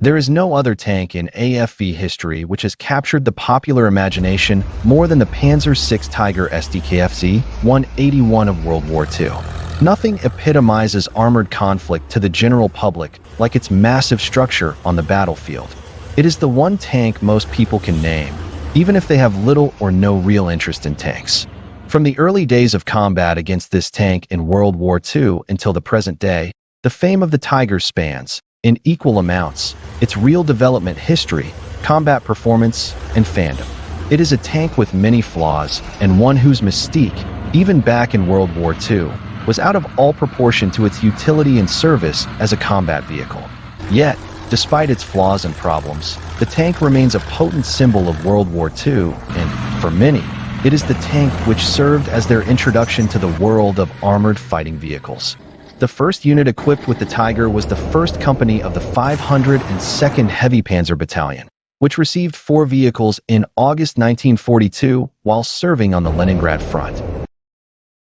There is no other tank in AFV history which has captured the popular imagination more than the Panzer VI Tiger SDKFZ 181 of World War II. Nothing epitomizes armored conflict to the general public like its massive structure on the battlefield. It is the one tank most people can name, even if they have little or no real interest in tanks. From the early days of combat against this tank in World War II until the present day, the fame of the Tiger spans, in equal amounts, its real development history, combat performance, and fandom. It is a tank with many flaws, and one whose mystique, even back in World War II, was out of all proportion to its utility and service as a combat vehicle. Yet, despite its flaws and problems, the tank remains a potent symbol of World War II, and, for many, it is the tank which served as their introduction to the world of armored fighting vehicles. The first unit equipped with the Tiger was the 1st Company of the 502nd Heavy Panzer Battalion, which received 4 vehicles in August 1942 while serving on the Leningrad front.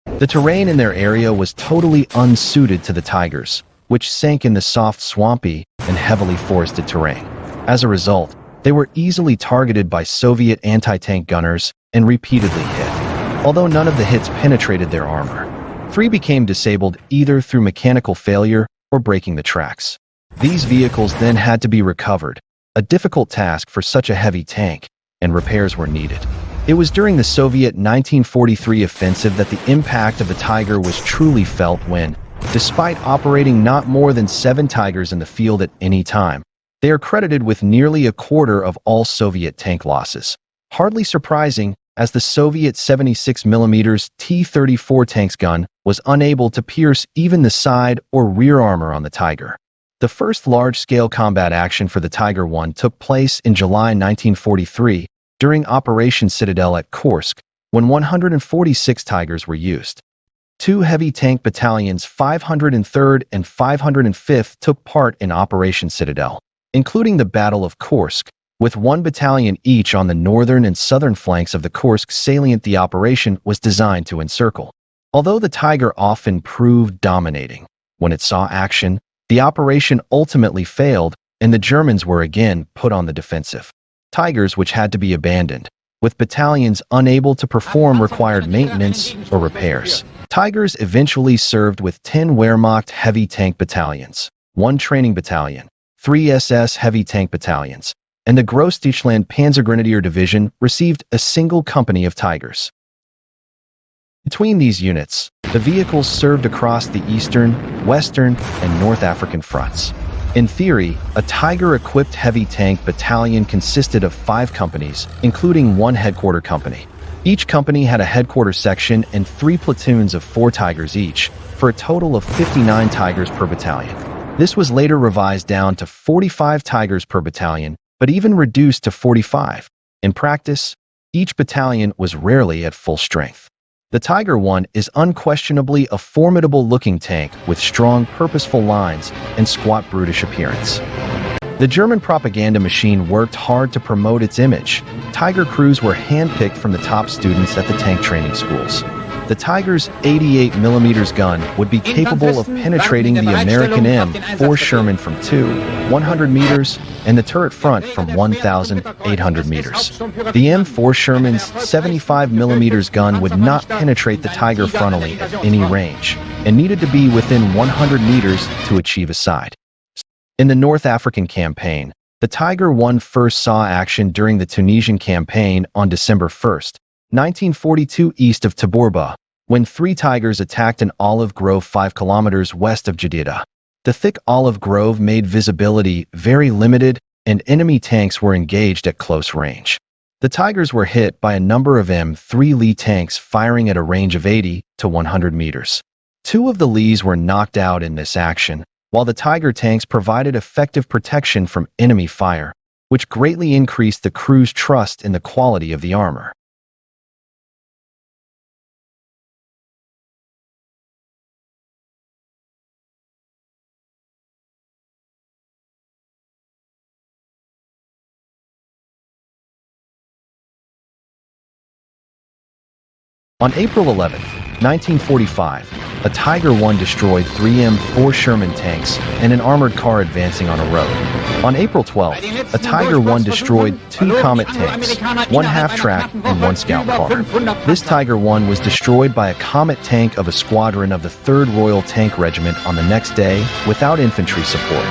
The terrain in their area was totally unsuited to the Tigers, which sank in the soft, swampy, and heavily forested terrain. As a result, they were easily targeted by Soviet anti-tank gunners and repeatedly hit. Although none of the hits penetrated their armor, 3 became disabled either through mechanical failure or breaking the tracks. These vehicles then had to be recovered, a difficult task for such a heavy tank, and repairs were needed. It was during the Soviet 1943 offensive that the impact of the Tiger was truly felt when, despite operating not more than 7 Tigers in the field at any time, they are credited with nearly a quarter of all Soviet tank losses. Hardly surprising, as the Soviet 76mm T-34 tank's gun was unable to pierce even the side or rear armor on the Tiger. The first large-scale combat action for the Tiger I took place in July 1943 during Operation Citadel at Kursk, when 146 Tigers were used. 2 heavy tank battalions, 503rd and 505th, took part in Operation Citadel, including the Battle of Kursk, with 1 battalion each on the northern and southern flanks of the Kursk salient. The operation was designed to encircle. Although the Tiger often proved dominating, when it saw action, the operation ultimately failed, and the Germans were again put on the defensive. Tigers which had to be abandoned, with battalions unable to perform required maintenance or repairs. Tigers eventually served with 10 Wehrmacht heavy tank battalions, 1 training battalion, 3 SS heavy tank battalions, and the Grossdeutschland Panzergrenadier Division received a single company of Tigers. Between these units, the vehicles served across the Eastern, Western, and North African fronts. In theory, a Tiger-equipped heavy tank battalion consisted of 5 companies, including 1 headquarter company. Each company had a headquarter section and 3 platoons of 4 Tigers each, for a total of 59 Tigers per battalion. This was later revised down to 45 Tigers per battalion, but even reduced to 45. In practice, each battalion was rarely at full strength. The Tiger I is unquestionably a formidable-looking tank with strong, purposeful lines and squat, brutish appearance. The German propaganda machine worked hard to promote its image. Tiger crews were handpicked from the top students at the tank training schools. The Tiger's 88mm gun would be capable of penetrating the American M4 Sherman from 100 meters and the turret front from 1,800 meters. The M4 Sherman's 75mm gun would not penetrate the Tiger frontally at any range and needed to be within 100 meters to achieve a sight. In the North African campaign, the Tiger I first saw action during the Tunisian campaign on December 1, 1942, east of Tabourba, when 3 Tigers attacked an olive grove 5 kilometers west of Jadida. The thick olive grove made visibility very limited, and enemy tanks were engaged at close range. The Tigers were hit by a number of M3 Lee tanks firing at a range of 80 to 100 meters. 2 of the Lees were knocked out in this action, while the Tiger tanks provided effective protection from enemy fire, which greatly increased the crew's trust in the quality of the armor. On April 11, 1945, a Tiger I destroyed 3 M4 Sherman tanks and an armored car advancing on a road. On April 12, a Tiger I destroyed 2 Comet tanks, 1 half-track and 1 scout car. This Tiger I was destroyed by a Comet tank of a squadron of the 3rd Royal Tank Regiment on the next day without infantry support.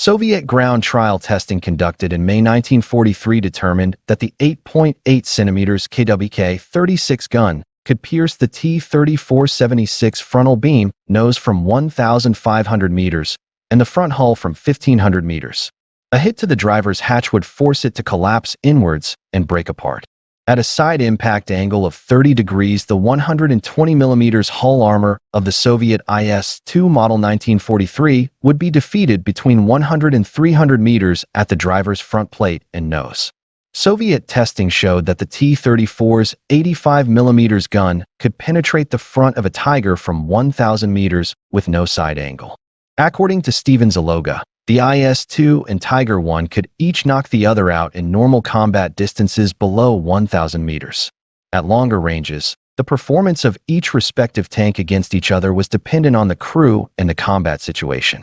Soviet ground trial testing conducted in May 1943 determined that the 8.8 cm KWK-36 gun could pierce the T-34-76 frontal beam nose from 1,500 meters and the front hull from 1,500 meters. A hit to the driver's hatch would force it to collapse inwards and break apart. At a side impact angle of 30 degrees, the 120 mm hull armor of the Soviet IS-2 model 1943 would be defeated between 100 and 300 meters at the driver's front plate and nose. Soviet testing showed that the T-34's 85 mm gun could penetrate the front of a Tiger from 1,000 meters with no side angle. According to Steven Zaloga, the IS-2 and Tiger I could each knock the other out in normal combat distances below 1,000 meters. At longer ranges, the performance of each respective tank against each other was dependent on the crew and the combat situation.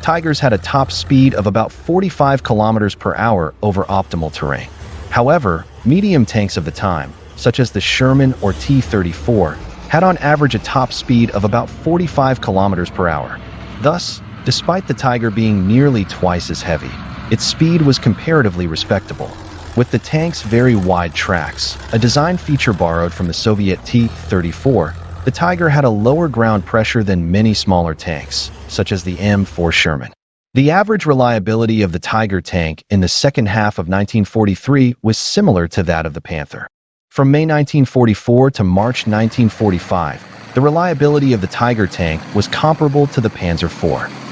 Tigers had a top speed of about 45 kilometers per hour over optimal terrain. However, medium tanks of the time, such as the Sherman or T-34, had on average a top speed of about 45 kilometers per hour. Thus, despite the Tiger being nearly twice as heavy, its speed was comparatively respectable. With the tank's very wide tracks, a design feature borrowed from the Soviet T-34, the Tiger had a lower ground pressure than many smaller tanks, such as the M4 Sherman. The average reliability of the Tiger tank in the second half of 1943 was similar to that of the Panther. From May 1944 to March 1945, the reliability of the Tiger tank was comparable to the Panzer IV.